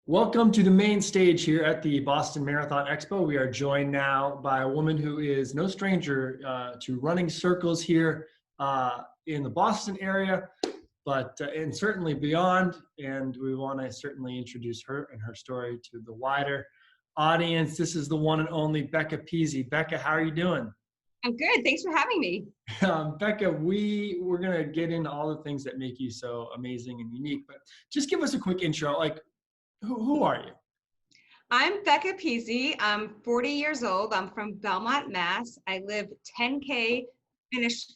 Welcome to the main stage here at the Boston Marathon Expo. We are joined now by a woman who is no stranger to running circles here in the Boston area, but and certainly beyond. And we want to certainly introduce her and her story to the wider audience. This is the one and only Becca Pizzi. Becca, how are you doing? I'm good. Thanks for having me. Becca, we're going to get into all the things that make you so amazing and unique, but just give us a quick intro. Like, who are you? I'm Becca Pizzi. I'm 40 years old. I'm from Belmont, Mass. I live 10K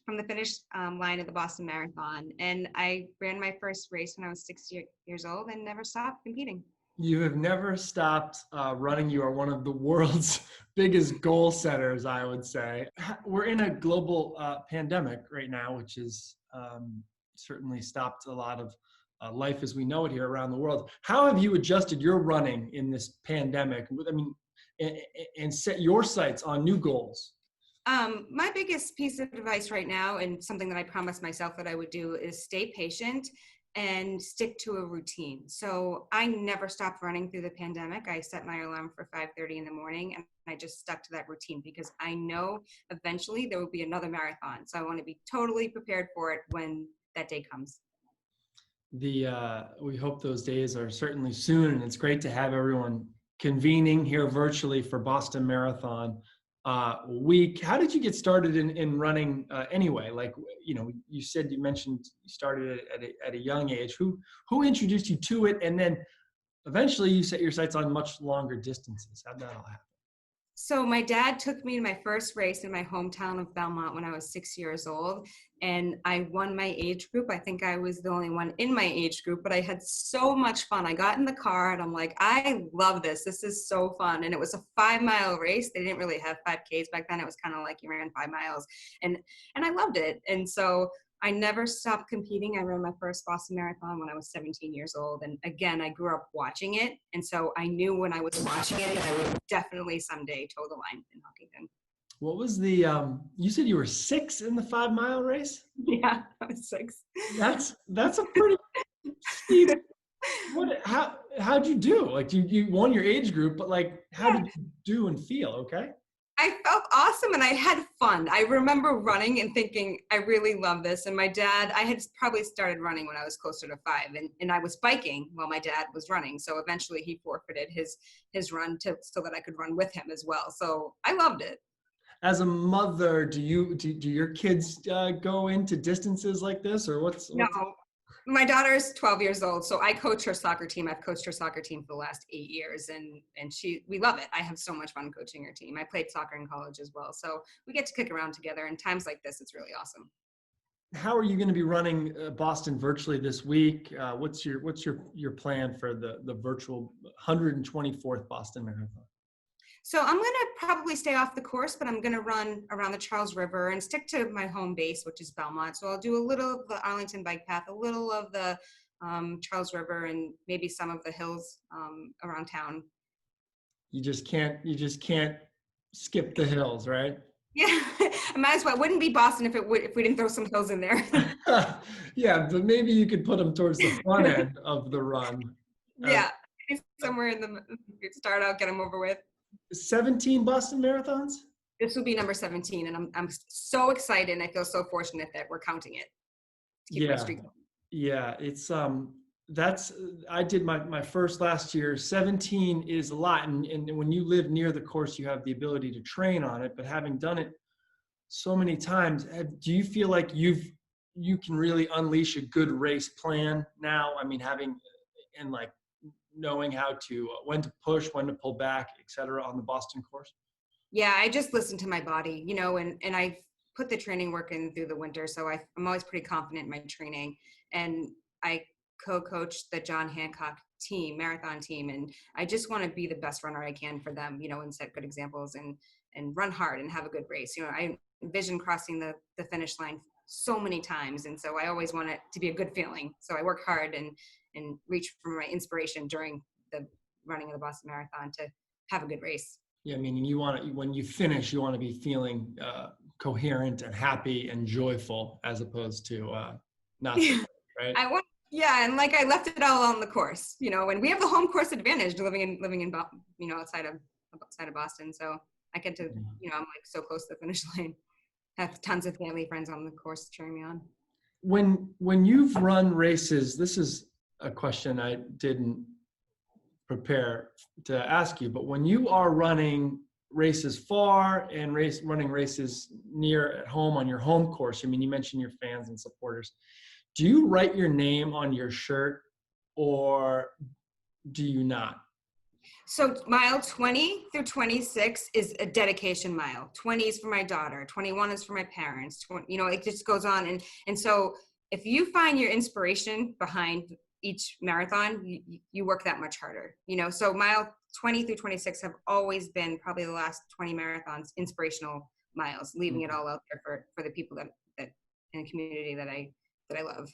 from the finish line of the Boston Marathon. And I ran my first race when I was 6 years old and never stopped competing. You have never stopped running. You are one of the world's biggest goal setters, I would say. We're in a global pandemic right now, which has certainly stopped a lot of life as we know it here around the world. How have you adjusted your running in this pandemic? I mean, and set your sights on new goals? My biggest piece of advice right now, and something that I promised myself that I would do, is stay patient and stick to a routine. So I never stopped running through the pandemic. I set my alarm for 5:30 in the morning, and I just stuck to that routine because I know eventually there will be another marathon. So I want to be totally prepared for it when that day comes. We hope those days are certainly soon, and it's great to have everyone convening here virtually for Boston Marathon week. How did you get started in running anyway? Like, you mentioned you started at a young age. Who introduced you to it, and then eventually you set your sights on much longer distances? How'd that all happen? So my dad took me to my first race in my hometown of Belmont when I was 6 years old, and I won my age group. I think I was the only one in my age group, but I had so much fun. I got in the car and I'm like, I love this. This is so fun. And it was a 5-mile race. They didn't really have 5Ks back then. It was kind of like you ran 5 miles, and I loved it. And so I never stopped competing. I ran my first Boston Marathon when I was 17 years old. And again, I grew up watching it. And so I knew when I was watching it that I would definitely someday toe the line in Hockenton. What was the, you said you were 6 in the 5-mile race? Yeah, I was 6. That's a pretty steep. How'd you do? Like, you won your age group, but like, how did you do and feel? Okay. I felt awesome and I had fun. I remember running and thinking, I really love this. And my dad, I had probably started running when I was closer to 5, and I was biking while my dad was running. So eventually he forfeited his run so that I could run with him as well. So I loved it. As a mother, do your kids go into distances like this, or what's? No, my daughter is 12 years old, so I coach her soccer team. I've coached her soccer team for the last 8 years, and we love it. I have so much fun coaching her team. I played soccer in college as well, so we get to kick around together. And times like this, it's really awesome. How are you going to be running Boston virtually this week? What's your plan for the virtual 124th Boston Marathon? So I'm going to probably stay off the course, but I'm going to run around the Charles River and stick to my home base, which is Belmont. So I'll do a little of the Arlington bike path, a little of the Charles River, and maybe some of the hills around town. You just can't skip the hills, right? Yeah, I might as well. It wouldn't be Boston if we didn't throw some hills in there. Yeah, but maybe you could put them towards the front end of the run. Yeah, somewhere in the start out, get them over with. 17 Boston Marathons? This will be number 17, and I'm so excited, and I feel so fortunate that we're counting it to keep my streak going. Yeah, it's I did my first last year. 17 is a lot, and when you live near the course, you have the ability to train on it. But having done it so many times, do you feel like you can really unleash a good race plan now? I mean, knowing how to when to push, when to pull back, et cetera, on the Boston course? Yeah, I just listen to my body, and I put the training work in through the winter, so I'm always pretty confident in my training. And I co-coach the John Hancock marathon team, and I just want to be the best runner I can for them, and set good examples and run hard and have a good race. I envision crossing the finish line so many times, and so I always want it to be a good feeling. So I work hard and reach for my inspiration during the running of the Boston Marathon to have a good race. Yeah, I mean, when you finish, you want to be feeling coherent and happy and joyful, as opposed to not, right? I want Yeah, and like I left it all on the course, and we have the home course advantage living in outside of Boston. So I get to, I'm like so close to the finish line. Have tons of family friends on the course cheering me on. When you've run races, this is a question I didn't prepare to ask you, but when you are running races far and running races near at home on your home course, I mean, you mentioned your fans and supporters. Do you write your name on your shirt or do you not? So mile 20 through 26 is a dedication mile. 20 is for my daughter. 21 is for my parents. It just goes on. And so if you find your inspiration behind each marathon, you work that much harder. So mile 20 through 26 have always been probably the last 20 marathons, inspirational miles, leaving it all out there for the people that in the community that I love.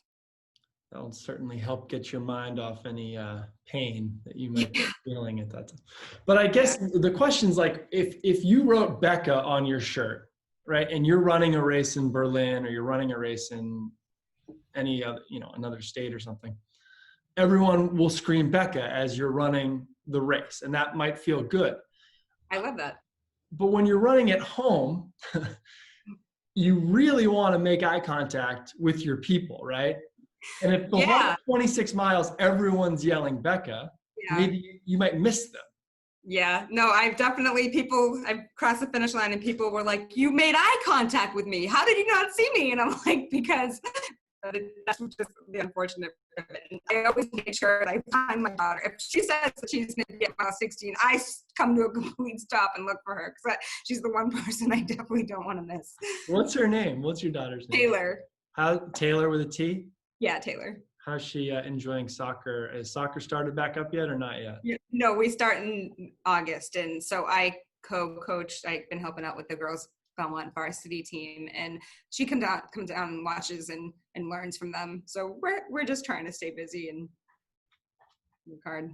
That'll certainly help get your mind off any pain that you might be feeling at that time. But I guess the question's like, if you wrote Becca on your shirt, right, and you're running a race in Berlin or you're running a race in any other, another state or something, everyone will scream Becca as you're running the race, and that might feel good. I love that. But when you're running at home, you really want to make eye contact with your people, right? And if the whole 26 miles, everyone's yelling Becca, maybe you might miss them. Yeah, no, I've crossed the finish line and people were like, you made eye contact with me. How did you not see me? And I'm like, because that's just the unfortunate of it. I always make sure that I find my daughter. If she says that she's going to be at mile 16, I come to a complete stop and look for her because she's the one person I definitely don't want to miss. What's her name? What's your daughter's name? Taylor. Taylor with a T? Yeah, Taylor. How's she enjoying soccer? Has soccer started back up yet or not yet? No, we start in August. And so I co-coached. I've been helping out with the girls' Belmont varsity team. And she comes down and watches and learns from them. So we're just trying to stay busy and work hard.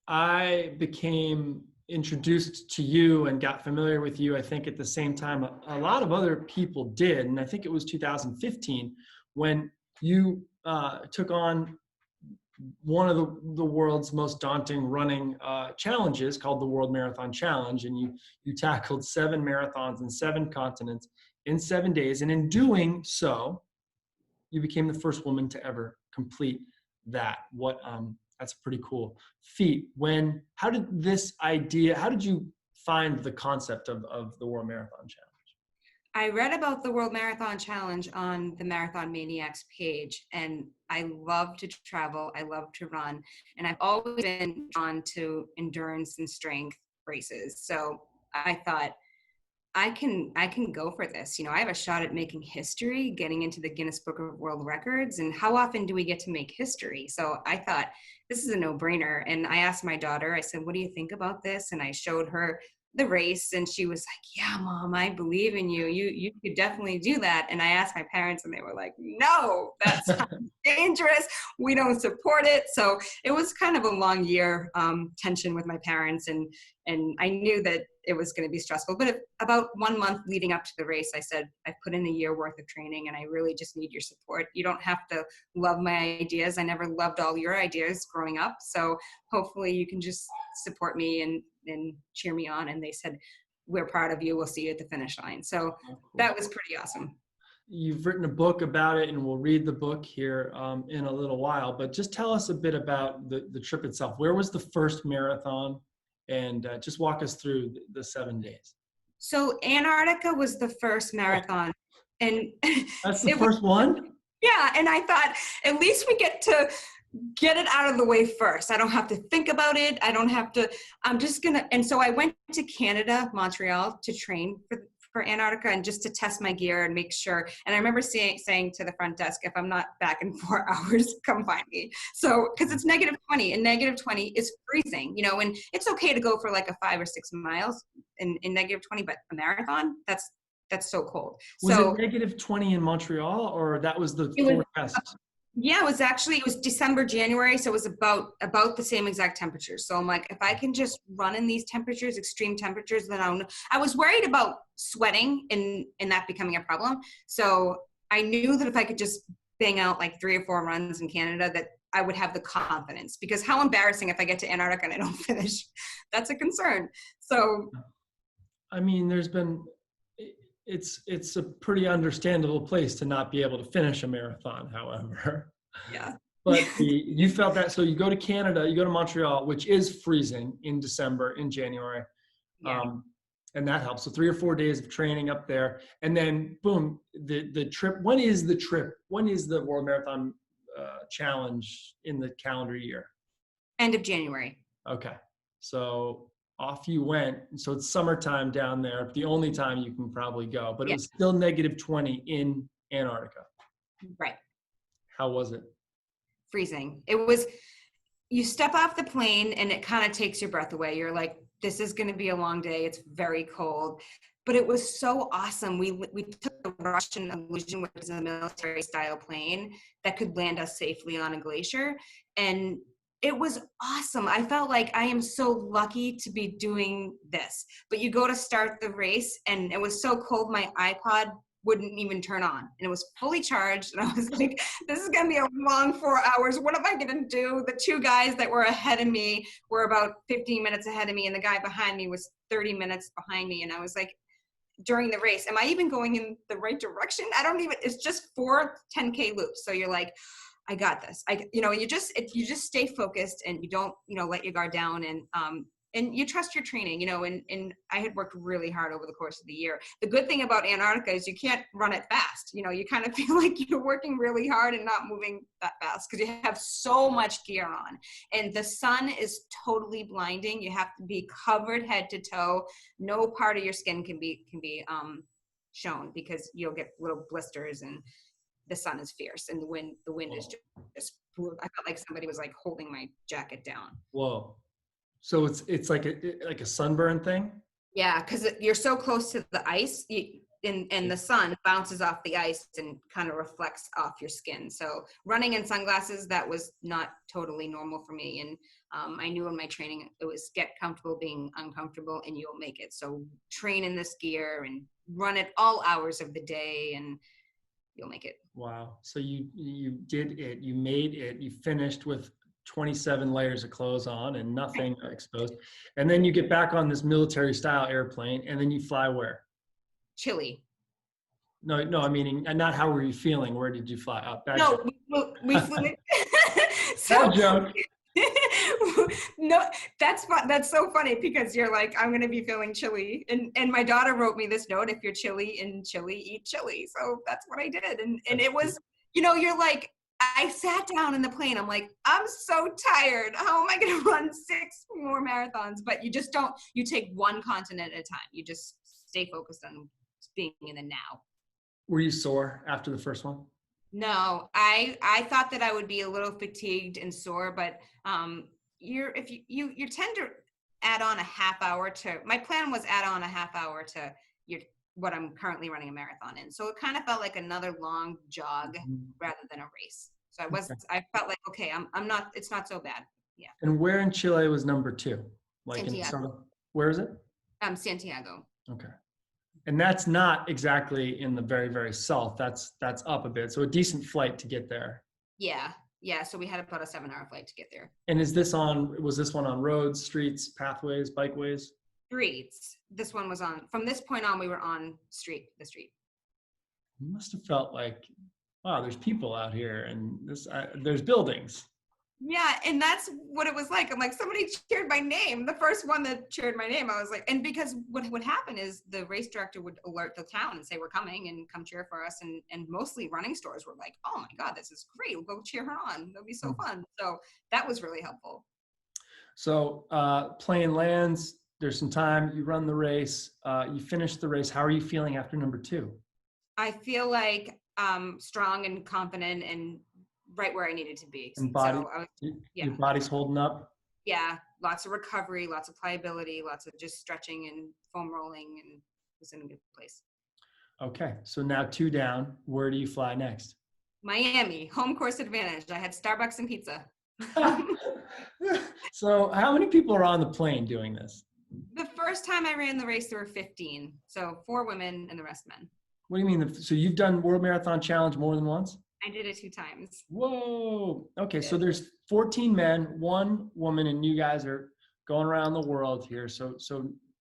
I became introduced to you and got familiar with you, I think, at the same time a lot of other people did. And I think it was 2015 when you took on one of the world's most daunting running challenges called the World Marathon Challenge. And you tackled 7 marathons in 7 continents in 7 days. And in doing so, you became the first woman to ever complete that. That's a pretty cool feat. How did you find the concept of the World Marathon Challenge? I read about the World Marathon Challenge on the Marathon Maniacs page, and I love to travel. I love to run, and I've always been drawn to endurance and strength races. So I thought, I can go for this. I have a shot at making history, getting into the Guinness Book of World Records. And how often do we get to make history? So I thought this is a no-brainer. And I asked my daughter, I said, what do you think about this? And I showed her the race and she was like, yeah, Mom, I believe in you. You could definitely do that. And I asked my parents and they were like, no, that's dangerous. We don't support it. So it was kind of a long year tension with my parents. And I knew that it was going to be stressful, but about 1 month leading up to the race, I said, I've put in a year worth of training and I really just need your support. You don't have to love my ideas. I never loved all your ideas growing up. So hopefully you can just support me and cheer me on. And they said, we're proud of you. We'll see you at the finish line. So that was pretty awesome. You've written a book about it and we'll read the book here in a little while, but just tell us a bit about the trip itself. Where was the first marathon? And just walk us through the 7 days. So Antarctica was the first marathon. And that's the first one? Yeah. And I thought, at least we get to get it out of the way first. I don't have to think about it. And so I went to Canada, Montreal, to train for Antarctica and just to test my gear and make sure. And I remember saying to the front desk, if I'm not back in 4 hours, come find me. So, because it's -20 and -20 is freezing, and it's okay to go for like a 5 or 6 miles in -20, but a marathon, that's so cold. Was it -20 in Montreal or that was the forecast? Yeah, it was December, January. So it was about the same exact temperature. So I'm like, if I can just run in these temperatures, extreme temperatures, then I was worried about sweating and that becoming a problem. So I knew that if I could just bang out like 3 or 4 runs in Canada, that I would have the confidence, because how embarrassing if I get to Antarctica and I don't finish. That's a concern. So I mean, it's a pretty understandable place to not be able to finish a marathon, however. yeah. But you felt that, so you go to Canada, you go to Montreal, which is freezing in December, in January. Yeah. And that helps. So 3 or 4 days of training up there. And then boom, the trip. When is the trip? When is the World Marathon Challenge in the calendar year? End of January. Okay. So off you went. So it's summertime down there. The only time you can probably go, but it Yeah. was still -20 in Antarctica. Right. How was it? Freezing. It was, you step off the plane and it kind of takes your breath away. You're like, this is going to be a long day. It's very cold, but it was so awesome. We took the Russian Illusion, which is a military style plane that could land us safely on a glacier. And it was awesome. I felt like I am so lucky to be doing this. But you go to start the race and it was so cold, my iPod wouldn't even turn on, and it was fully charged. And I was like, this is gonna be a long 4 hours. What am I gonna do? The 2 guys that were ahead of me were about 15 minutes ahead of me, and the guy behind me was 30 minutes behind me. And I was like, during the race, am I even going in the right direction? I don't even, it's just 4 10K loops. So you're like, I got this. You just stay focused, and you don't, let your guard down, and you trust your training, and I had worked really hard over the course of the year. The good thing about Antarctica is you can't run it fast. You kind of feel like you're working really hard and not moving that fast because you have so much gear on, and the sun is totally blinding. You have to be covered head to toe. No part of your skin can be shown, because you'll get little blisters, and the sun is fierce, and the wind is just I felt like somebody was like holding my jacket down. Whoa. So it's like a sunburn thing? Yeah, because you're so close to the ice, and the sun bounces off the ice and kind of reflects off your skin. So running in sunglasses, that was not totally normal for me. And I knew in my training, it was get comfortable being uncomfortable, and you'll make it. So train in this gear and run it all hours of the day, and you'll make it. Wow. So you did it, you made it, you finished with 27 layers of clothes on and nothing exposed. And then you get back on this military style airplane, and then you fly where? Chile. No, I mean, not how were you feeling? Where did you fly up? No, we flew. So, joke. No, that's fun. That's so funny, because you're like, I'm going to be feeling chilly. And my daughter wrote me this note: if you're chilly in Chile, eat chili. So that's what I did. And it was, you're like, I sat down in the plane. I'm like, I'm so tired. How am I going to run 6 more marathons? But you just don't, you take one continent at a time. You just stay focused on being in the now. Were you sore after the first one? No, I thought that I would be a little fatigued and sore, but you tend to add on a half hour to, my plan was add on a half hour to what I'm currently running a marathon in. So it kind of felt like another long jog rather than a race. So I felt like, okay, I'm not, it's not so bad. Yeah. And where in Chile was number 2? Like Santiago. Where is it? Santiago. Okay. And that's not exactly in the very, very south. That's up a bit. So a decent flight to get there. Yeah. Yeah. So we had about a 7-hour flight to get there. And was this one on roads, streets, pathways, bikeways? Streets. This one was from this point on, we were on the street. You must have felt like, wow, there's people out here, and there's buildings. Yeah, and that's what it was like. I'm like, somebody cheered my name. The first one that cheered my name, I was like, and because what would happen is the race director would alert the town and say, we're coming, and come cheer for us. And mostly running stores were like, oh my God, this is great. We'll go cheer her on. That'll be so fun. So that was really helpful. So plane lands, there's some time, you run the race, you finish the race. How are you feeling after number 2? I feel like strong and confident and right where I needed to be. And your body's holding up? Yeah, lots of recovery, lots of pliability, lots of just stretching and foam rolling, and was in a good place. Okay, so now 2 down. Where do you fly next? Miami, home course advantage. I had Starbucks and pizza. So how many people are on the plane doing this? The first time I ran the race, there were 15. So 4 women and the rest men. What do you mean? So you've done World Marathon Challenge more than once? I did it 2 times. Whoa. Okay, so Did. there's 14 men, one woman, and you guys are going around the world here. So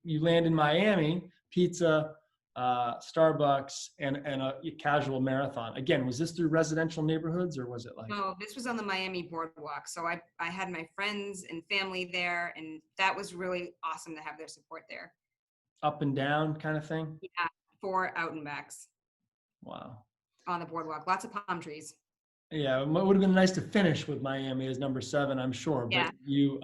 you land in Miami, pizza, Starbucks, and a casual marathon. Again, was this through residential neighborhoods or was it like No, this was on the Miami boardwalk. So I had my friends and family there, and that was really awesome to have their support there. up and down kind of thing? Yeah, 4 out and backs Wow. on the boardwalk. Lots of palm trees. Yeah, it would have been nice to finish with Miami as number 7, I'm sure. But Yeah, you,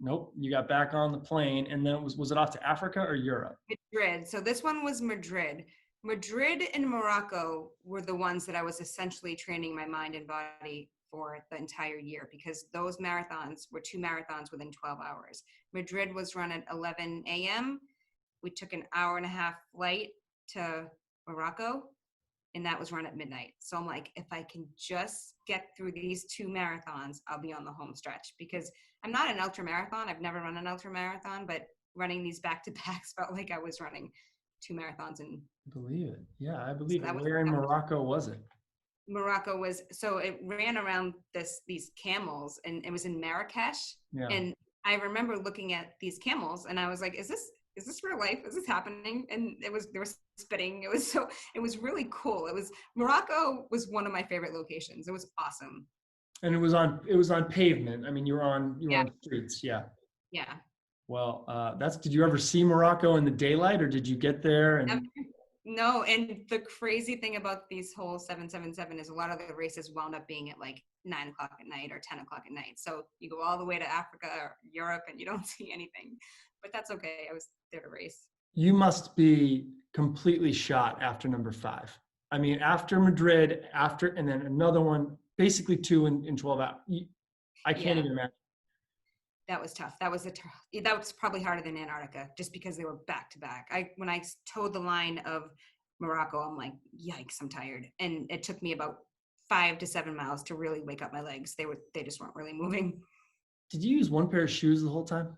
nope, you got back on the plane, and then was it off to Africa or Europe? Madrid. So this one was Madrid. Madrid and Morocco were the ones that I was essentially training my mind and body for the entire year, because those marathons were 2 marathons within 12 hours. Madrid was run at 11 a.m. We took an hour and a half flight to Morocco, and that was run at midnight. So I'm like, if I can just get through these 2 marathons, I'll be on the home stretch, because I'm not an ultra marathon. I've never run an ultra marathon, but running these back to backs felt like I was running 2 marathons. And I believe it. Yeah, I so believe it. Where in Morocco was it? Morocco was, so it ran around these camels, and it was in Marrakesh. Yeah. And I remember looking at these camels and I was like, is this real life? Is this happening? And they were spitting. It was really cool. Morocco was one of my favorite locations. It was awesome. And it was on pavement. I mean, you were Yeah. on streets. Yeah. Yeah. Well, did you ever see Morocco in the daylight, or did you get there and? No, and the crazy thing about these whole 777 is a lot of the races wound up being at like 9 o'clock at night or 10 o'clock at night. So you go all the way to Africa or Europe and you don't see anything, but that's okay. I was there to race. You must be completely shot after number 5. I mean, after Madrid, and then another one, basically 2 in 12 hours. I can't Yeah, even imagine. that was tough. That was probably harder than Antarctica, just because they were back to back. When I towed the line of Morocco, I'm like, yikes, I'm tired. And it took me about 5 to 7 miles to really wake up my legs. They just weren't really moving. Did you use one pair of shoes the whole time?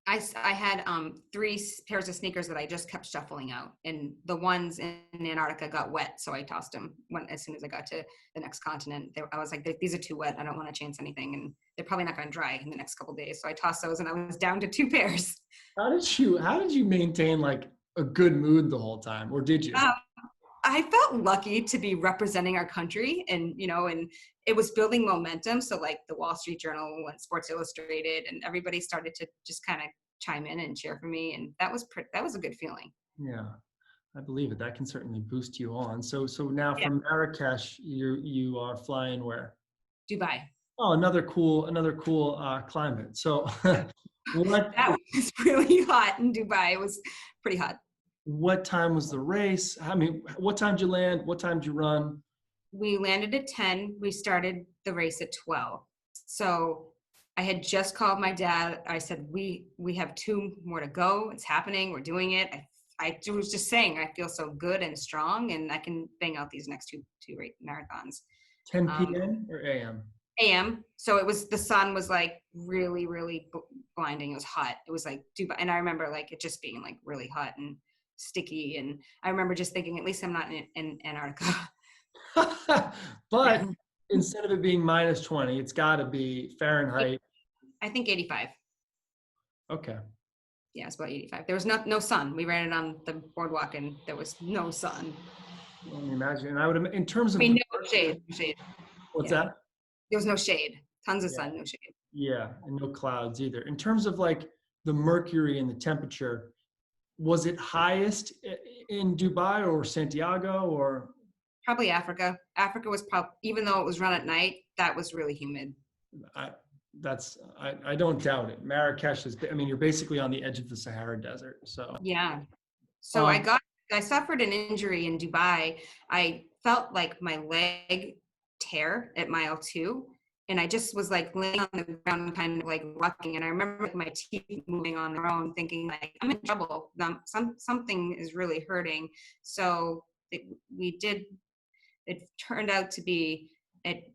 I had 3 pairs of sneakers that I just kept shuffling out, and the ones in Antarctica got wet, so I tossed them as soon as I got to the next continent. I was like, these are too wet. I don't want to chance anything, and they're probably not going to dry in the next couple of days. So I tossed those, and I was down to 2 pairs. How did you maintain like a good mood the whole time, or did you? I felt lucky to be representing our country, and and it was building momentum. So like the Wall Street Journal and Sports Illustrated, and everybody started to just kind of chime in and cheer for me, and that was a good feeling. Yeah, I believe it. That can certainly boost you on. So now Yeah, from Marrakesh, you are flying where? Dubai. Oh, another cool climate. So what That was really hot in Dubai. It was pretty hot. what time was the race? I mean, what time did you land? What time did you run? We landed at 10. We started the race at 12. So I had just called my dad. I said, we have 2 more to go. It's happening. We're doing it. I was just saying, I feel so good and strong, and I can bang out these next two marathons. 10 Um, p.m. or a.m.? AM. So the sun was like really, really blinding. It was hot. It was like Dubai. And I remember like it just being like really hot and sticky. And I remember just thinking, at least I'm not in Antarctica. But instead of it being minus 20, it's got to be Fahrenheit. I think 85. Okay. Yeah, it's about 85. There was no sun. We ran it on the boardwalk and there was no sun. Let me imagine. And I would, in terms I of, mean, no shade. what's Yeah. that? There was no shade. Tons of Yeah. sun, no shade. Yeah, and no clouds either. In terms of like the mercury and the temperature, was it highest in Dubai or Santiago or? Probably Africa. Africa was probably, even though it was run at night, that was really humid. I don't doubt it. Marrakesh is, I mean, you're basically on the edge of the Sahara Desert. So, Yeah. So I suffered an injury in Dubai. I felt like my leg tear at mile 2. And I just was like laying on the ground, kind of like rocking. And I remember like, my teeth moving on their own, thinking like, I'm in trouble. Something is really hurting. So it turned out to be a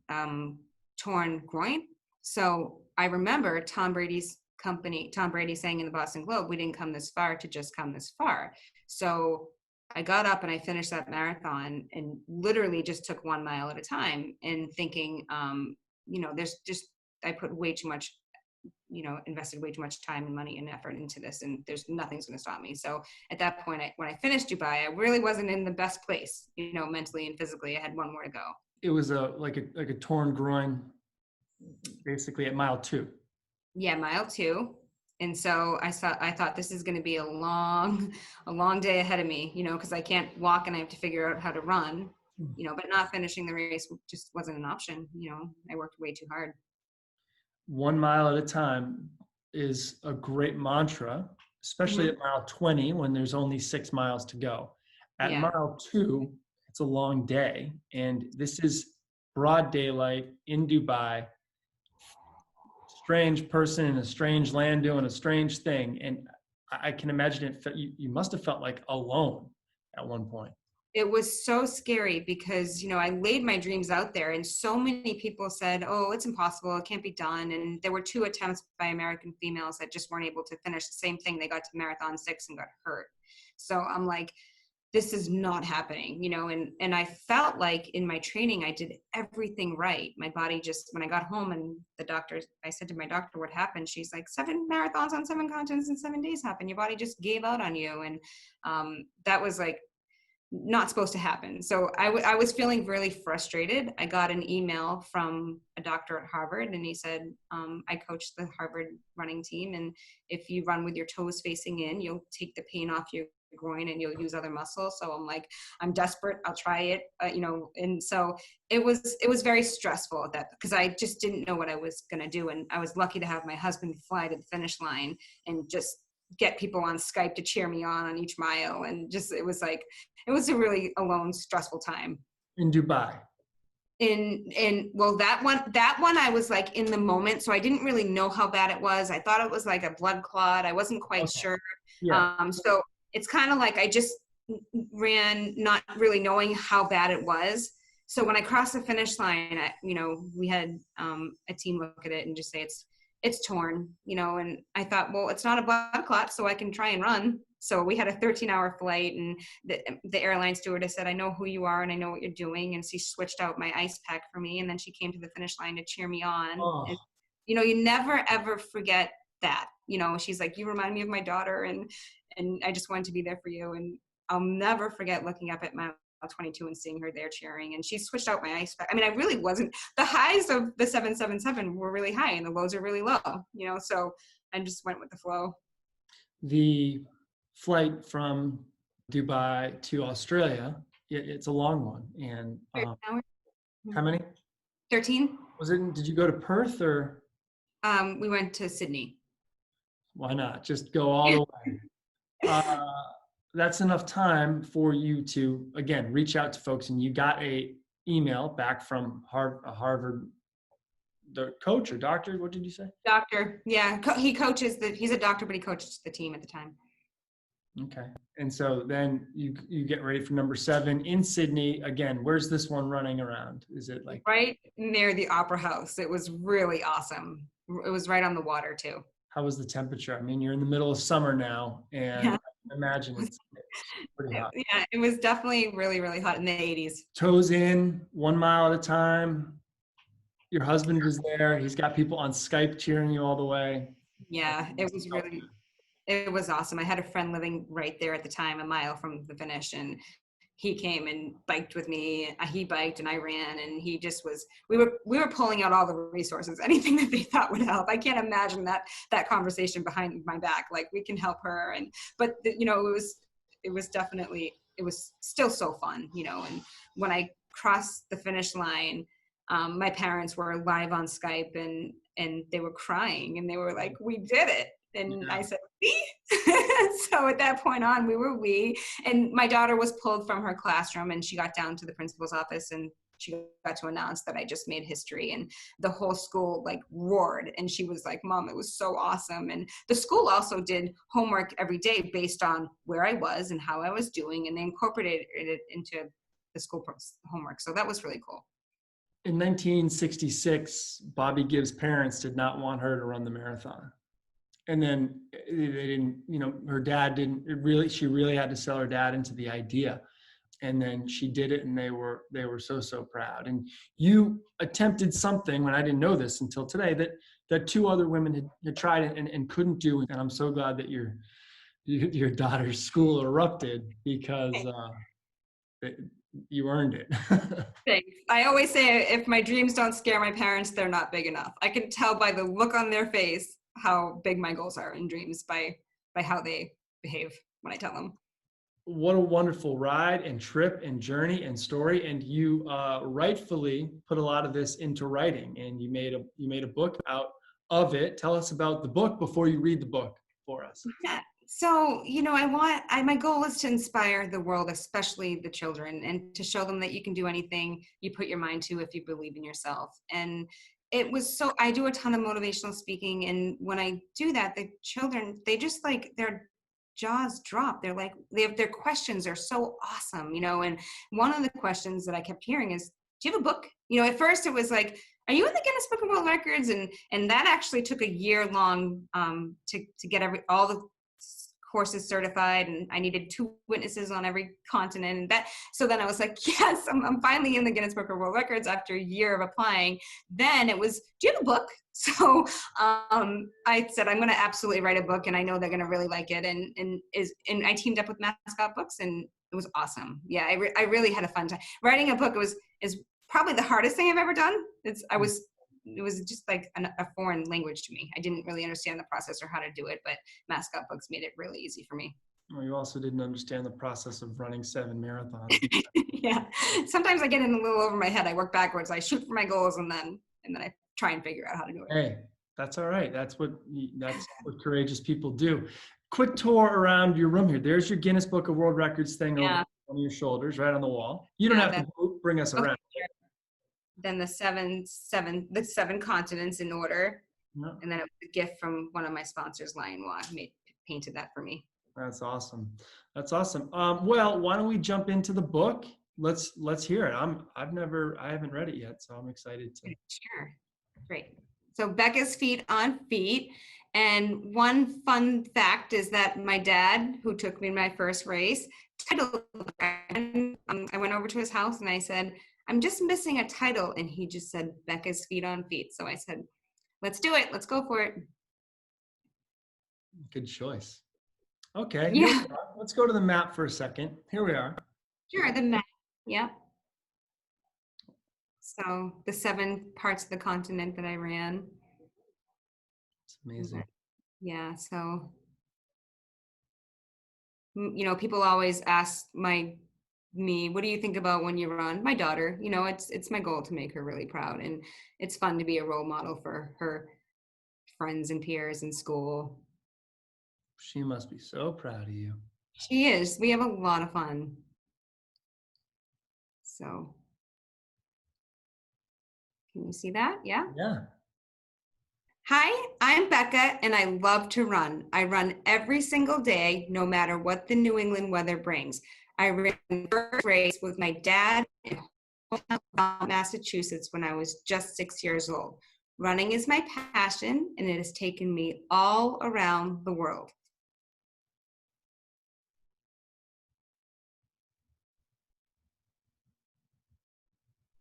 torn groin. So I remember Tom Brady saying in the Boston Globe, we didn't come this far to just come this far. So I got up and I finished that marathon and literally just took 1 mile at a time and thinking, there's just, I put way too much, invested way too much time and money and effort into this, and there's nothing's going to stop me. So at that point, when I finished Dubai, I really wasn't in the best place, mentally and physically. I had one more to go. It was like a torn groin, basically at mile 2. Yeah, mile 2. And so I thought this is going to be a long, a long day ahead of me, because I can't walk and I have to figure out how to run, but not finishing the race just wasn't an option. I worked way too hard. 1 mile at a time is a great mantra, especially Hmm. at mile 20 when there's only 6 miles to go. At Yeah. mile 2, it's a long day, and this is broad daylight in Dubai. Strange person in a strange land doing a strange thing, and I can imagine you must have felt like alone at one point. It was so scary because, I laid my dreams out there and so many people said, oh, it's impossible. It can't be done. And there were 2 attempts by American females that just weren't able to finish the same thing. They got to marathon 6 and got hurt. So I'm like, this is not happening, and I felt like in my training, I did everything right. My body just, when I got home and I said to my doctor, what happened? She's like, 7 marathons on 7 continents in 7 days happened. Your body just gave out on you. And that was like, not supposed to happen. So I was feeling really frustrated. I got an email from a doctor at Harvard, and he said, I coach the Harvard running team, and if you run with your toes facing in, you'll take the pain off your groin and you'll use other muscles. So I'm like, I'm desperate. I'll try it, and so it was very stressful at that, because I just didn't know what I was going to do. And I was lucky to have my husband fly to the finish line and just get people on Skype to cheer me on each mile. And just, it was a really alone, stressful time. In Dubai. Well, that one I was like in the moment, so I didn't really know how bad it was. I thought it was like a blood clot. I wasn't quite Okay. sure. Yeah. So it's kind of like I just ran not really knowing how bad it was. So when I crossed the finish line, we had a team look at it and just say it's torn, and I thought, well, it's not a blood clot, so I can try and run. So we had a 13-hour flight, and the airline stewardess said, I know who you are and I know what you're doing. And she switched out my ice pack for me. And then she came to the finish line to cheer me on. Oh. And, you never, ever forget that, she's like, you remind me of my daughter, and I just wanted to be there for you. And I'll never forget looking up at my 22 and seeing her there cheering. And she switched out my ice pack. I mean, I really wasn't, the highs of the 777 were really high and the lows are really low, so I just went with the flow. The flight from Dubai to Australia, it's a long one. And how many? 13. Was it? Did you go to Perth or? We went to Sydney. Why not? Just go all the way. That's enough time for you to, again, reach out to folks. And you got a email back from Harvard, the coach or doctor, what did you say? Doctor, yeah. He's a doctor, but he coaches the team at the time. Okay. And so then you get ready for number 7 in Sydney. Again, where's this one running around? Is it like? Right near the Opera House. It was really awesome. It was right on the water too. How was the temperature? I mean, you're in the middle of summer now, and Yeah. I imagine it's pretty hot. Yeah, it was definitely really, really hot in the 80s. Toes in, 1 mile at a time. Your husband was there. He's got people on Skype cheering you all the way. Yeah, it was awesome. I had a friend living right there at the time, a mile from the finish, and he came and biked with me. He biked and I ran, and he just was, we were pulling out all the resources, anything that they thought would help. I can't imagine that conversation behind my back, like, we can help her. But it was definitely, it was still so fun, and when I crossed the finish line, my parents were live on Skype, and they were crying, and they were like, we did it. And yeah. I said, we? So at that point on, and my daughter was pulled from her classroom, and she got down to the principal's office, and she got to announce that I just made history, and the whole school like roared. And she was like, Mom, it was so awesome. And the school also did homework every day based on where I was and how I was doing, and they incorporated it into the school homework. So that was really cool. In 1966, Bobby Gibbs' parents did not want her to run the marathon. and then they didn't, you know, her dad didn't she really had to sell her dad into the idea. And then she did it, and they were so proud. And you attempted something, when I didn't know this until today, that two other women had tried and couldn't do. And I'm so glad that your daughter's school erupted, because you earned it. Thanks. I always say if my dreams don't scare my parents, they're not big enough. I can tell by the look on their face how big my goals are in dreams by how they behave when I tell them. What a wonderful ride and trip and journey and story. And you rightfully put a lot of this into writing, and you made a book out of it. Tell us about the book before you read the book for us. Yeah. So, you know, my goal is to inspire the world, especially the children, and to show them that you can do anything you put your mind to if you believe in yourself. And I do a ton of motivational speaking. And when I do that, the children, they just like, their jaws drop. They're like, their questions are so awesome, you know. And one of the questions that I kept hearing is, do you have a book? You know, at first it was like, are you in the Guinness Book of World Records? And that actually took a year long to get all the courses certified, and I needed 2 witnesses on every continent. And so then I was like, yes, I'm finally in the Guinness Book of World Records after a year of applying. Then it was, do you have a book? So I said, I'm going to absolutely write a book, and I know they're going to really like it. And I teamed up with Mascot Books, and it was awesome. Yeah, I really had a fun time writing a book. Is probably the hardest thing I've ever done. It was just like a foreign language to me. I didn't really understand the process or how to do it, but Mascot Books made it really easy for me. Well, you also didn't understand the process of running 7 marathons. Yeah, sometimes I get in a little over my head. I work backwards. I shoot for my goals, and then I try and figure out how to do it. Hey, that's all right. That's what courageous people do. Quick tour around your room here. There's your Guinness Book of World Records thing over on your shoulders, right on the wall. You don't have to bring us around. Then the seven continents in order. No. And then it was a gift from one of my sponsors, Lion Wa, painted that for me. That's awesome. That's awesome. Well, why don't we jump into the book? Let's hear it. I haven't read it yet, so I'm excited to. Sure. Great. So Becca's Feet on Feet. And one fun fact is that my dad, who took me in my first race, titled, I went over to his house and I said, I'm just missing a title. And he just said, Becca's Feet on Feet. So I said, let's do it. Let's go for it. Good choice. Okay. Yeah. Let's go to the map for a second. Here we are. Sure. The map. Yep. So the 7 parts of the continent that I ran. It's amazing. Yeah. So, you know, people always ask me, what do you think about when you run? My daughter, you know, it's my goal to make her really proud, and it's fun to be a role model for her friends and peers in school. She must be so proud of you. She is. We have a lot of fun. So, can you see that? Yeah? Yeah. Hi, I'm Becca, and I love to run. I run every single day, no matter what the New England weather brings. I ran the first race with my dad in Massachusetts when I was just 6 years old. Running is my passion, and it has taken me all around the world.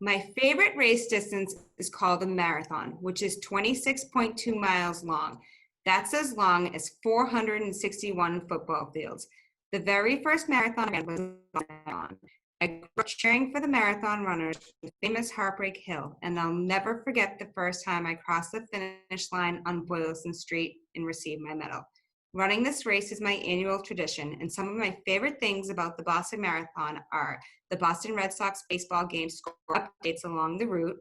My favorite race distance is called a marathon, which is 26.2 miles long. That's as long as 461 football fields. The very first marathon I ran was a marathon. I grew up cheering for the marathon runners, the famous Heartbreak Hill, and I'll never forget the first time I crossed the finish line on Boylston Street and received my medal. Running this race is my annual tradition, and some of my favorite things about the Boston Marathon are the Boston Red Sox baseball game score updates along the route,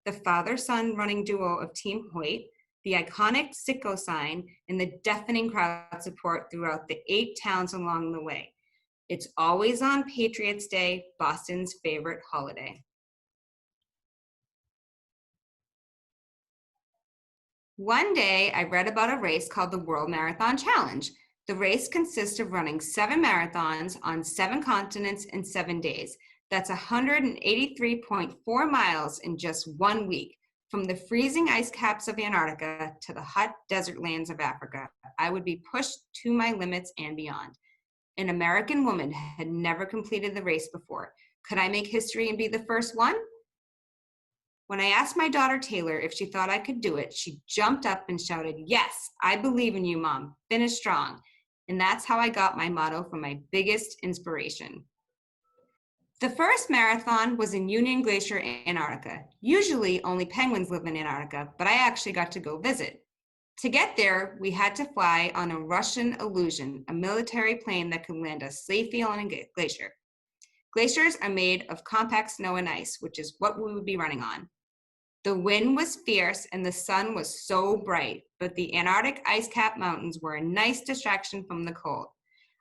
the father-son running duo of Team Hoyt, the iconic Sitco sign, and the deafening crowd support throughout the 8 towns along the way. It's always on Patriots Day, Boston's favorite holiday. One day, I read about a race called the World Marathon Challenge. The race consists of running 7 marathons on 7 continents in 7 days. That's 183.4 miles in just 1 week. From the freezing ice caps of Antarctica to the hot desert lands of Africa, I would be pushed to my limits and beyond. An American woman had never completed the race before. Could I make history and be the first one? When I asked my daughter Taylor if she thought I could do it, she jumped up and shouted, "Yes, I believe in you, Mom. Finish strong." And that's how I got my motto from my biggest inspiration. The first marathon was in Union Glacier, Antarctica. Usually only penguins live in Antarctica, but I actually got to go visit. To get there, we had to fly on a Russian Illusion, a military plane that could land us safely on a glacier. Glaciers are made of compact snow and ice, which is what we would be running on. The wind was fierce and the sun was so bright, but the Antarctic ice cap mountains were a nice distraction from the cold.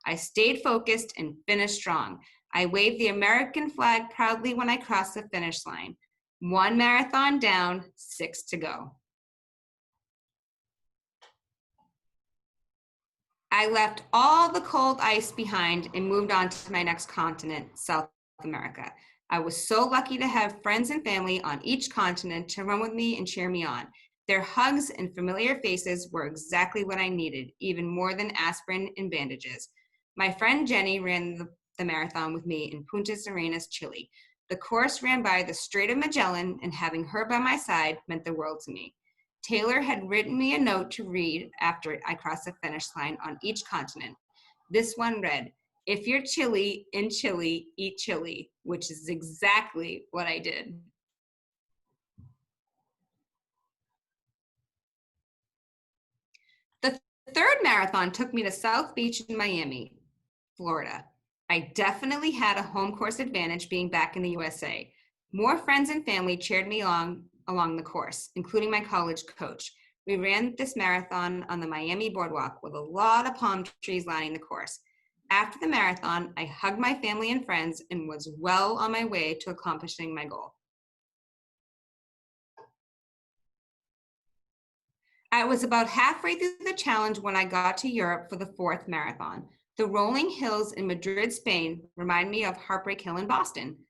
I stayed focused and finished strong. I waved the American flag proudly when I crossed the finish line. 1 marathon down, 6 to go. I left all the cold ice behind and moved on to my next continent, South America. I was so lucky to have friends and family on each continent to run with me and cheer me on. Their hugs and familiar faces were exactly what I needed, even more than aspirin and bandages. My friend Jenny ran the marathon with me in Punta Arenas, Chile. The course ran by the Strait of Magellan, and having her by my side meant the world to me. Taylor had written me a note to read after I crossed the finish line on each continent. This one read, "If you're chilly in Chile, eat chili," which is exactly what I did. The third marathon took me to South Beach in Miami, Florida. I definitely had a home course advantage being back in the USA. More friends and family cheered me along the course, including my college coach. We ran this marathon on the Miami boardwalk with a lot of palm trees lining the course. After the marathon, I hugged my family and friends and was well on my way to accomplishing my goal. I was about halfway through the challenge when I got to Europe for the fourth marathon. The rolling hills in Madrid, Spain remind me of Heartbreak Hill in Boston.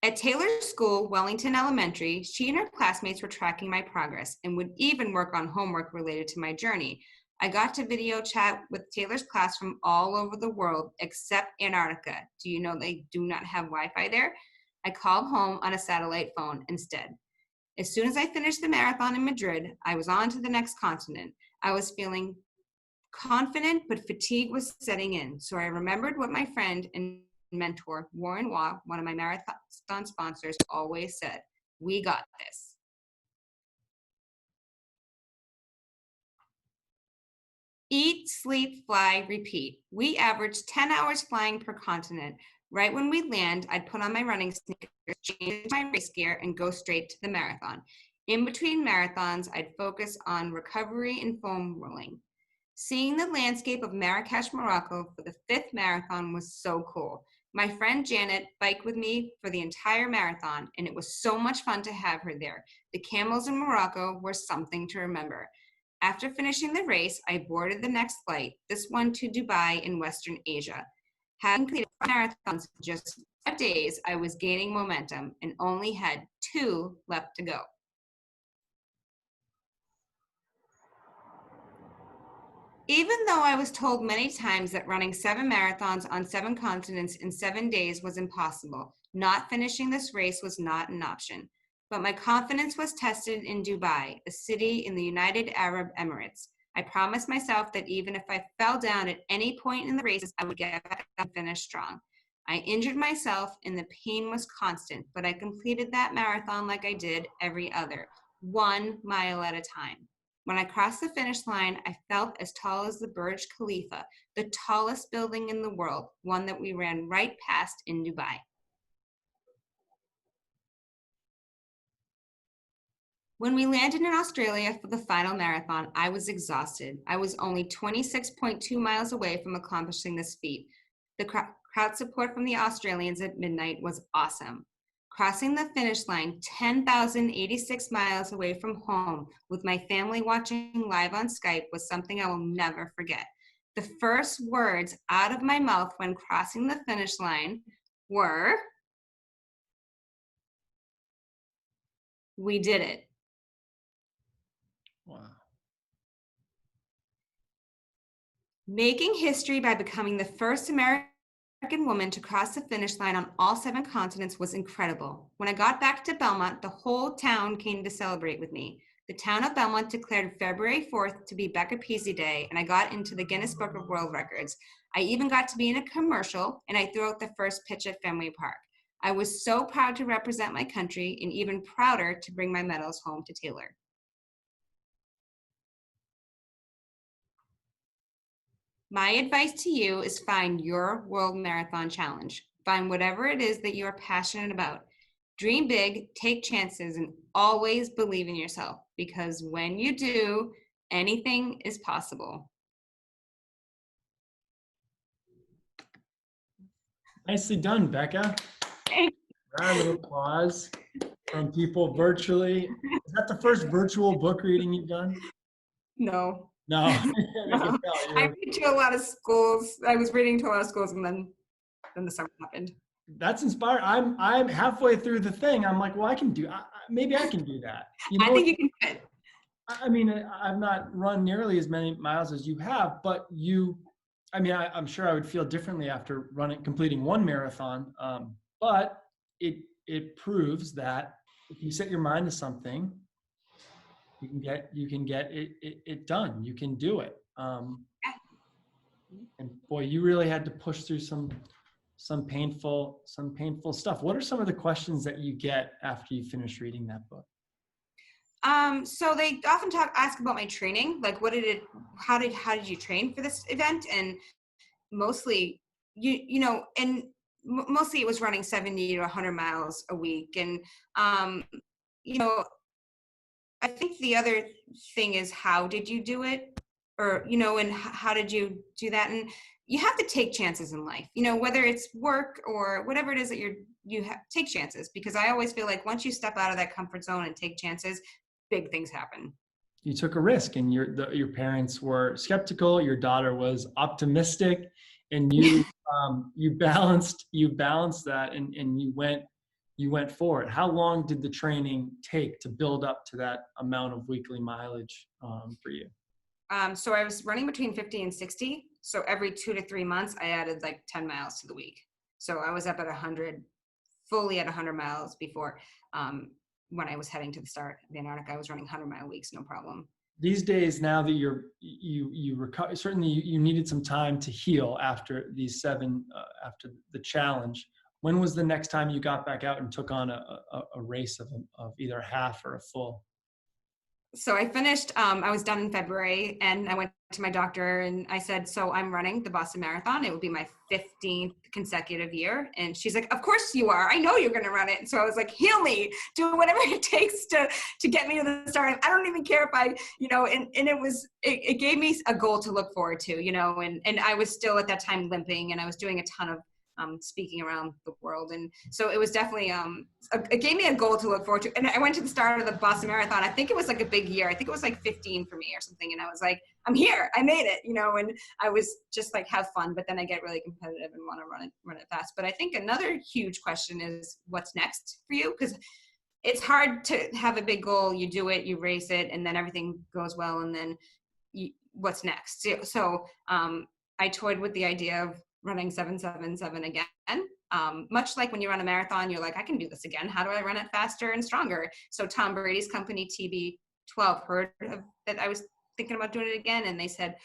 At Taylor's school, Wellington Elementary, she and her classmates were tracking my progress and would even work on homework related to my journey. I got to video chat with Taylor's class from all over the world except Antarctica. Do you know they do not have Wi-Fi there? I called home on a satellite phone instead. As soon as I finished the marathon in Madrid, I was on to the next continent. I was feeling confident, but fatigue was setting in. So I remembered what my friend and mentor, Warren Waugh, one of my marathon sponsors, always said: "We got this." Eat, sleep, fly, repeat. We averaged 10 hours flying per continent. Right when we land, I'd put on my running sneakers, change my race gear, and go straight to the marathon. In between marathons, I'd focus on recovery and foam rolling. Seeing the landscape of Marrakesh, Morocco for the fifth marathon was so cool. My friend Janet biked with me for the entire marathon, and it was so much fun to have her there. The camels in Morocco were something to remember. After finishing the race, I boarded the next flight, this one to Dubai in Western Asia. Having completed 5 marathons in just 5 days, I was gaining momentum and only had 2 left to go. Even though I was told many times that running 7 marathons on 7 continents in 7 days was impossible, not finishing this race was not an option. But my confidence was tested in Dubai, a city in the United Arab Emirates. I promised myself that even if I fell down at any point in the race, I would get back and finish strong. I injured myself and the pain was constant, but I completed that marathon like I did every other, 1 mile at a time. When I crossed the finish line, I felt as tall as the Burj Khalifa, the tallest building in the world, one that we ran right past in Dubai. When we landed in Australia for the final marathon, I was exhausted. I was only 26.2 miles away from accomplishing this feat. The crowd support from the Australians at midnight was awesome. Crossing the finish line 10,086 miles away from home with my family watching live on Skype was something I will never forget. The first words out of my mouth when crossing the finish line were, "We did it." Making history by becoming the first American woman to cross the finish line on all 7 continents was incredible. When I got back to Belmont, the whole town came to celebrate with me. The town of Belmont declared February 4th to be Becca Pizzi Day, and I got into the Guinness Book of World Records. I even got to be in a commercial, and I threw out the first pitch at Fenway Park. I was so proud to represent my country and even prouder to bring my medals home to Taylor. My advice to you is find your world marathon challenge. Find whatever it is that you are passionate about. Dream big, take chances, and always believe in yourself, because when you do, anything is possible. Nicely done, Becca. Thanks. Round of applause from people virtually. Is that the first virtual book reading you've done? No. No, I can tell I you. read to a lot of schools. I was reading to a lot of schools, and then the summer happened. That's inspiring. I'm halfway through the thing. I'm like, well, maybe I can do that. You I know, think you can do it. I mean, I've not run nearly as many miles as you have, but I'm sure I would feel differently after completing one marathon. But it proves that if you set your mind to something, you can get it done. You can do it. And boy, you really had to push through some painful stuff. What are some of the questions that you get after you finish reading that book? So they often ask about my training, like how did you train for this event? And mostly, mostly it was running 70 to 100 miles a week. And, you know, I think the other thing is, how did you do it? Or, and how did you do that? And you have to take chances in life, whether it's work or whatever it is that take chances, because I always feel like once you step out of that comfort zone and take chances, big things happen. You took a risk, and your parents were skeptical. Your daughter was optimistic, and you you balanced that, and you went for it. How long did the training take to build up to that amount of weekly mileage for you? So I was running between 50 and 60. So every 2 to 3 months, I added like 10 miles to the week. So I was up at 100, fully at 100 miles before. When I was heading to the start of Antarctica, I was running 100-mile weeks, no problem. These days, now that you recover, certainly you needed some time to heal after these 7, after the challenge. When was the next time you got back out and took on a race of either a half or a full? So I finished, I was done in February, and I went to my doctor and I said, so I'm running the Boston Marathon. It would be my 15th consecutive year. And she's like, of course you are. I know you're going to run it. And so I was like, heal me, do whatever it takes to get me to the start. I don't even care if I, and it gave me a goal to look forward to, and I was still at that time limping, and I was doing a ton of speaking around the world. And so it was definitely, it gave me a goal to look forward to. And I went to the start of the Boston Marathon. I think it was like a big year. I think it was like 15 for me or something. And I was like, I'm here, I made it, and I was just like, have fun, but then I get really competitive and want to run it fast. But I think another huge question is, what's next for you? Because it's hard to have a big goal. You do it, you race it, and then everything goes well. And then what's next? So I toyed with the idea of running 777 again. Much like when you run a marathon, you're like, I can do this again. How do I run it faster and stronger? So Tom Brady's company, TB12, heard that I was thinking about doing it again. And they said,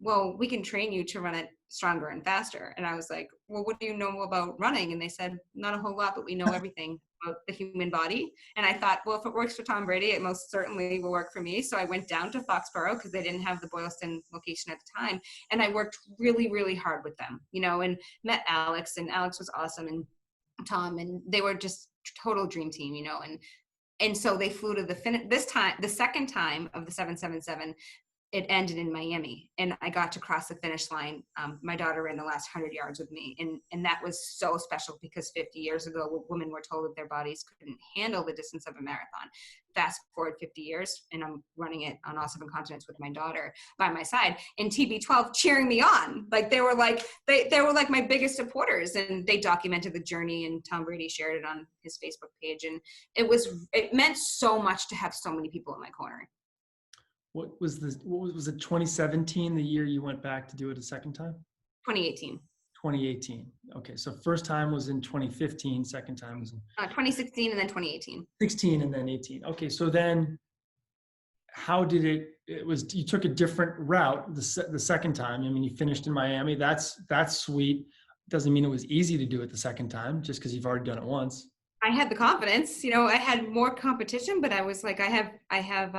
well, we can train you to run it stronger and faster. And I was like, well, what do you know about running? And they said, not a whole lot, but we know everything about the human body. And I thought, well, if it works for Tom Brady, it most certainly will work for me. So I went down to Foxborough, because they didn't have the Boylston location at the time. And I worked really, really hard with them, and met Alex, and Alex was awesome, and Tom, and they were just total dream team, and so they flew to the second time of the 777. It ended in Miami, and I got to cross the finish line. My daughter ran the last 100 yards with me, and that was so special, because 50 years ago, women were told that their bodies couldn't handle the distance of a marathon. Fast forward 50 years, and I'm running it on all 7 continents with my daughter by my side, and TB12 cheering me on. Like they were like my biggest supporters, and they documented the journey, and Tom Brady shared it on his Facebook page, and it meant so much to have so many people in my corner. what was it 2017, the year you went back to do it a second time? 2018. 2018. Okay, so first time was in 2015, second time was in 2016 and then 2018. 16 and then 18. Okay, so then how did it was you took a different route the second time. I mean, you finished in Miami. That's sweet. Doesn't mean it was easy to do it the second time just because you've already done it once. I had the confidence, I had more competition, but I was like, I have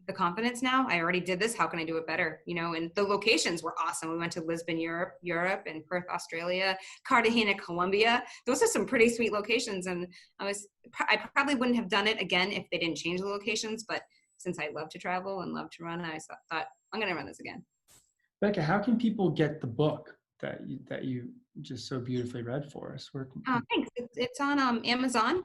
the confidence now. I already did this. How can I do it better? And the locations were awesome. We went to Lisbon, Europe, and Perth, Australia, Cartagena, Colombia. Those are some pretty sweet locations. And I probably wouldn't have done it again if they didn't change the locations. But since I love to travel and love to run, I thought I'm going to run this again. Becca, how can people get the book that you just so beautifully read for us? Thanks. It's on Amazon,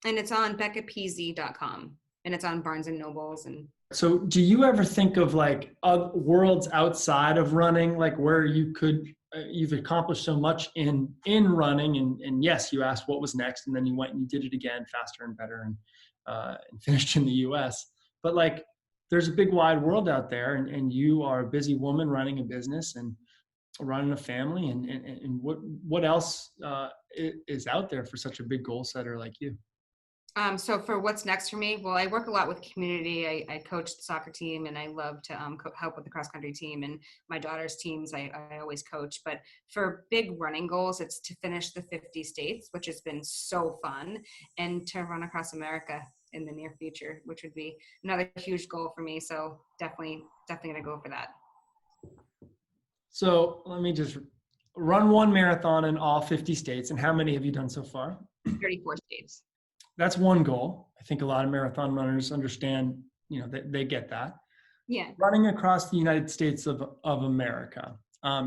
and it's on beccapizzi.com, and it's on Barnes and Nobles. And so do you ever think of like worlds outside of running, like where you could you've accomplished so much in running, and yes, you asked what was next, and then you went and you did it again faster and better, and finished in the US. But like there's a big wide world out there, and you are a busy woman running a business and running a family, and what else is out there for such a big goal setter like you? So for what's next for me, well, I work a lot with community. I coach the soccer team, and I love to help with the cross country team, and my daughter's teams I always coach. But for big running goals, it's to finish the 50 states, which has been so fun, and to run across America in the near future, which would be another huge goal for me. So definitely gonna go for that. So let me just run one marathon in all 50 states. And how many have you done so far? 34 states. That's one goal. I think a lot of marathon runners understand, they get that. Yeah. Running across the United States of America.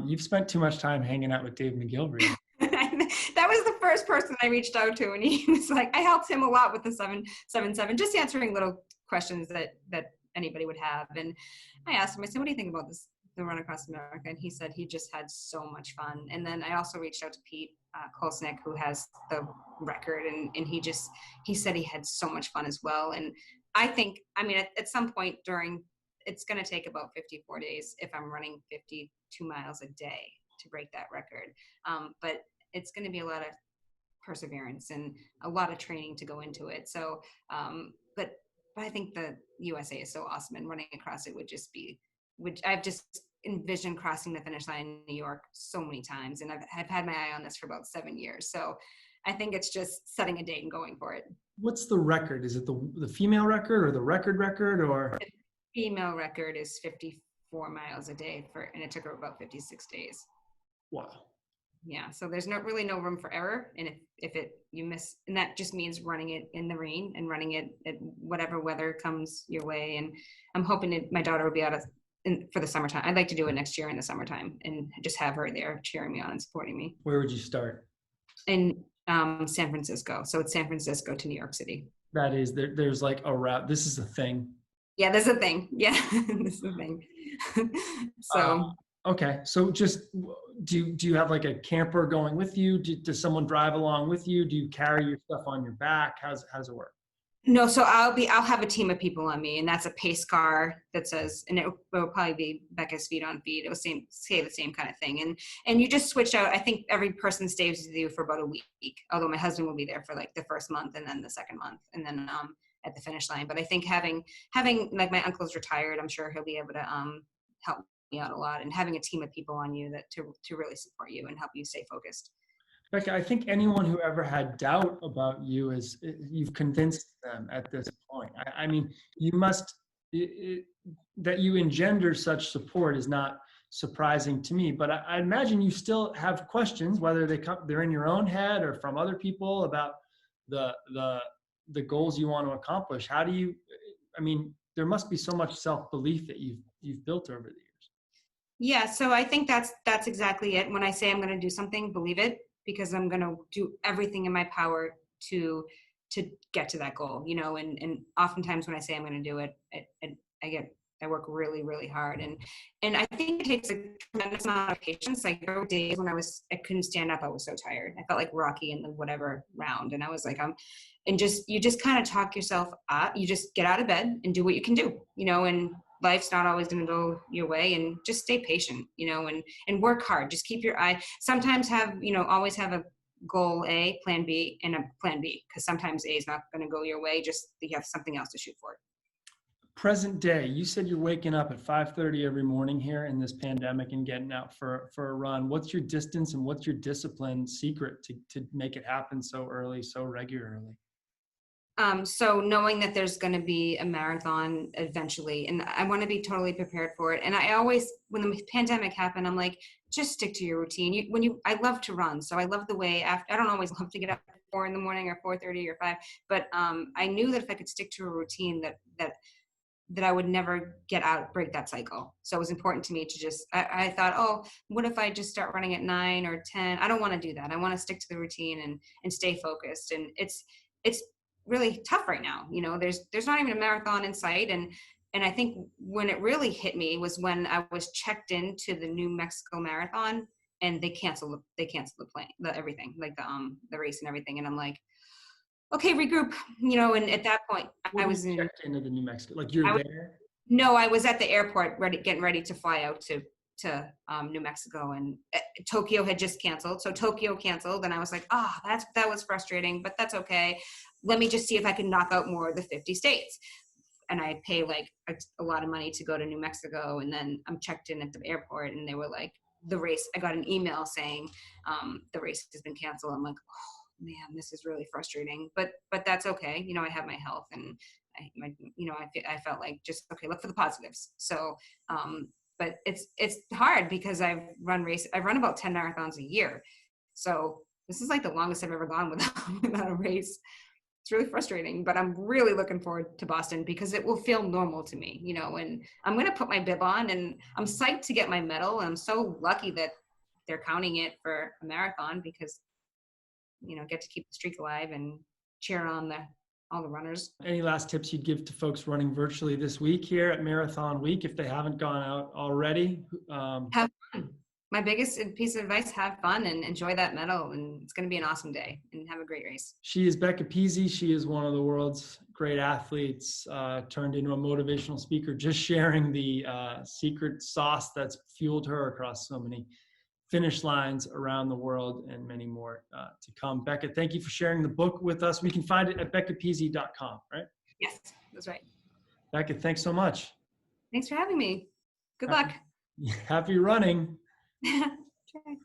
You've spent too much time hanging out with Dave McGilvery. That was the first person I reached out to, and he was like, I helped him a lot with the 777, just answering little questions that anybody would have. And I asked him, I said, what do you think about this, the run across America? And he said he just had so much fun. And then I also reached out to Pete Kolsnick, who has the record, and he said he had so much fun as well. And I think, at some point it's going to take about 54 days if I'm running 52 miles a day to break that record. But it's going to be a lot of perseverance and a lot of training to go into it. So, but I think the USA is so awesome, and running across it would just be, which I've just envisioned crossing the finish line in New York so many times. And I've had my eye on this for about 7 years. So I think it's just setting a date and going for it. What's the record? Is it the female record or the record or? The female record is 54 miles a day and it took her about 56 days. Wow. Yeah. So there's no room for error. And if you miss, and that just means running it in the rain and running it at whatever weather comes your way. And I'm hoping my daughter will be out for the summertime. I'd like to do it next year in the summertime and just have her there cheering me on and supporting me. Where would you start? In San Francisco. So it's San Francisco to New York City. That is, there's like a route. This is a thing. Yeah, there's a thing. Yeah, this is a thing. So. Okay. So just, do you have like a camper going with you? Does someone drive along with you? Do you carry your stuff on your back? How's it work? No, so I'll have a team of people on me, and that's a pace car that says, and it will probably be Becca's feet on feet. It will say the same kind of thing. And you just switch out. I think every person stays with you for about a week, although my husband will be there for like the first month and then the second month and then at the finish line. But I think having like, my uncle's retired, I'm sure he'll be able to help me out a lot, and having a team of people on you to really support you and help you stay focused. Becca, I think anyone who ever had doubt about you you've convinced them at this point. I mean, you must, that you engender such support is not surprising to me, but I imagine you still have questions, whether they're in your own head or from other people, about the goals you want to accomplish. How do you, there must be so much self-belief that you've built over the years. Yeah, so I think that's exactly it. When I say I'm going to do something, believe it, because I'm going to do everything in my power to get to that goal, and oftentimes when I say I'm going to do it, I work really, really hard. And I think it takes a tremendous amount of patience. Like, there were days when I couldn't stand up. I was so tired. I felt like Rocky in the whatever round. And I was like, you just kind of talk yourself up. You just get out of bed and do what you can do, and life's not always going to go your way, and just stay patient, and work hard. Just keep your eye, sometimes always have a goal A, plan B, and a plan B, because sometimes A is not going to go your way. Just you have something else to shoot for. Present day, you said you're waking up at 5:30 every morning here in this pandemic and getting out for a run. What's your distance and what's your discipline secret to make it happen so early, so regularly? So knowing that there's going to be a marathon eventually, and I want to be totally prepared for it. And I always, when the pandemic happened, I'm like, just stick to your routine. I love to run, so I love the way after. I don't always love to get up at 4 in the morning or 4:30 or 5, but I knew that if I could stick to a routine, that I would never break that cycle. So it was important to me to just, I thought, oh, what if I just start running at 9 or 10? I don't want to do that. I want to stick to the routine and stay focused. And it's really tough right now. There's not even a marathon in sight. And I think when it really hit me was when I was checked into the New Mexico Marathon, and they canceled the plane, everything, like the race and everything. And I'm like, okay, regroup, and at that point When I you was in, checked into the New Mexico, like you're there? no, I was at the airport getting ready to fly out to New Mexico, and Tokyo had just canceled. So Tokyo canceled, and I was like, that was frustrating, but that's okay. Let me just see if I can knock out more of the 50 states. And I pay like a lot of money to go to New Mexico, and then I'm checked in at the airport, and they were like, the race. I got an email saying the race has been canceled. I'm like, oh man, this is really frustrating, but that's okay. I have my health, and I felt like just, okay, look for the positives. So, but it's hard because I've run about 10 marathons a year. So this is like the longest I've ever gone without a race. It's really frustrating, but I'm really looking forward to Boston because it will feel normal to me, and I'm going to put my bib on, and I'm psyched to get my medal. And I'm so lucky that they're counting it for a marathon because, get to keep the streak alive and cheer on all the runners. Any last tips you'd give to folks running virtually this week here at Marathon Week if they haven't gone out already? Have fun. My biggest piece of advice: have fun and enjoy that medal, and it's going to be an awesome day, and have a great race. She is Becca Pizzi. She is one of the world's great athletes, turned into a motivational speaker, just sharing the secret sauce that's fueled her across so many finish lines around the world and many more to come. Becca, thank you for sharing the book with us. We can find it at beccapizzi.com, right? Yes, that's right. Becca, thanks so much. Thanks for having me. Good luck. Happy running. Okay.